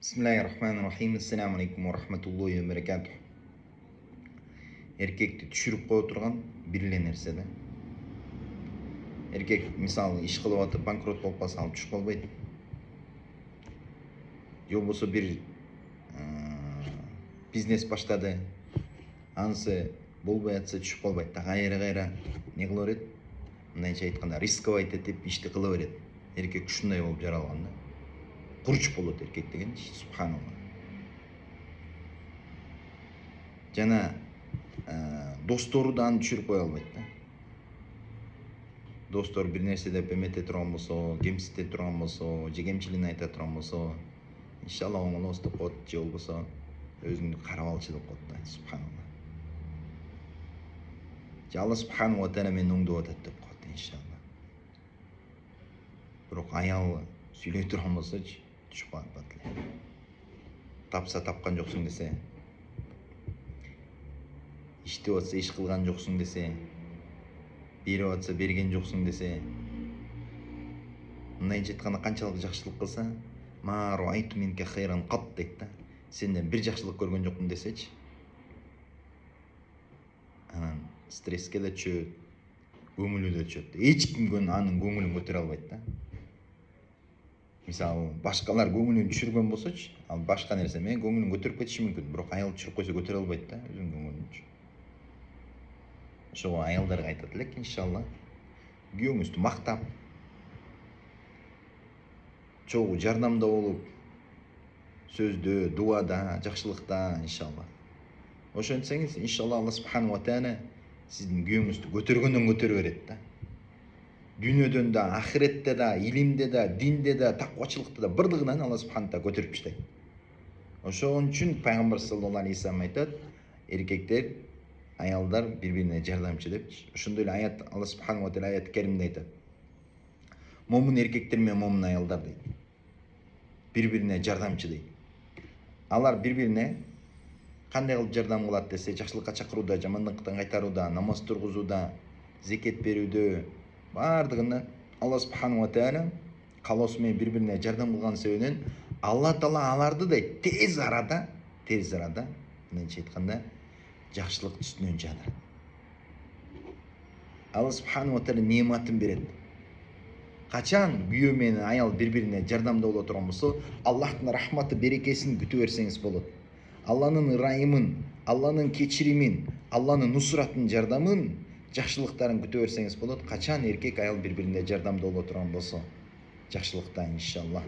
Bismillahirrahmanirrahim. Assalamu alaikum wa rahmatullahi wa barakatuh. Erkekti түшүрүп кое турган бир эле нерсе да. Эркек мисалы иш кылып атып банкрот болуп калса, ал түшүп калбайт. Же болбосо бир бизнес баштады, анысы болбой атса түшүп калбайт. Так кайра не кыла берет? Мындайча айтканда, рисковать этип ишти кыла берет. Эркек ушундай болуп жаралган да. Курч болот эркек деген, субханалла. Жана достору да аны түшүрүп кое албайт да. Достор бир нерсе деп эмете турган болсо, кемсите турган болсо, же кемчилигин айта турган болсо, иншалла оңолобуз деп коет, же болбосо өзүңдү карап алчы деп коет да, субханалла. Же Алла субханаллаху ва тааля мени оңдоп атат деп коет, иншалла. Бирок аял сүйлөй турган болсочу түшүп калат эле. Тапса тапкан жоксуң десе, иштеп атса иш кылган жоксуң десе, берип атса берген жоксуң десе, мындайча айтканда канчалык жакшылык кылса, ма руайту минка хайран кат дейт да. Сенден бир жакшылык көргөн жокмун десечи, анан стресске да түшөт, көңүлү да түшөт. Эч ким анын көңүлүн көтөрө албайт да. Мисалы, башкалар көңүлүн түшүргөн болсочу, ал башка нерсе менен көңүлүн көтөрүп кетиши мүмкүн, бирок аял түшүрүп койсо көтөрө албайт да өзүнүн көңүлүн. Ошого аялдарга айтат элек, иншалла, күйөөңүздү мактап, чогуу жардамда болуп, сөздө, дуада, жакшылыкта, иншалла. Ошентсеңиз, иншалла, Алла субхану ва тааля сиздин күйөөңүздү көтөргөндөн көтөрө берет да. Дүйнөдөн да, ахиретте да, илимде да, динде да, таквачылыкта да бардыгынан Алла субхану тааля көтөрүп таштайт. Ошон үчүн пайгамбар саллаллаху алейхи вассалам айтат, эркектер, аялдар бири-бирине жардамчы депчи. Ошондой эле аят Алла субхану ва тааля аят керимде айтат. Момун эркектер менен момун аялдар дейт. Бири-бирине жардамчы дейт. Алар бири-бирине кандай кылып жардам кылат десе, жакшылыкка чакырууда, жамандыктан кайтарууда, намаз тургузууда, зекет берүүдө, бардыгында Алла субхану ва тааля каалоосу менен бири-бирине жардам кылган себебинен Алла таала аларды дейт тез арада, мындайча айтканда, жакшылык үстүнөн жаадырат. Алла субхану ва тааля неаматын берет. Качан күйөө менен аял бири-бирине жардамда боло турган болсо, Аллахтын рахматы, берекесин күтө берсеңиз болот. Алланын ырайымын, Алланын кечиримин, Алланын нусратын, жардамын, жакшылыктарын күтө берсеңиз болот. Качан эркек аял бири-бирине жардамда боло турган болсо, жакшылыкта, иншалла.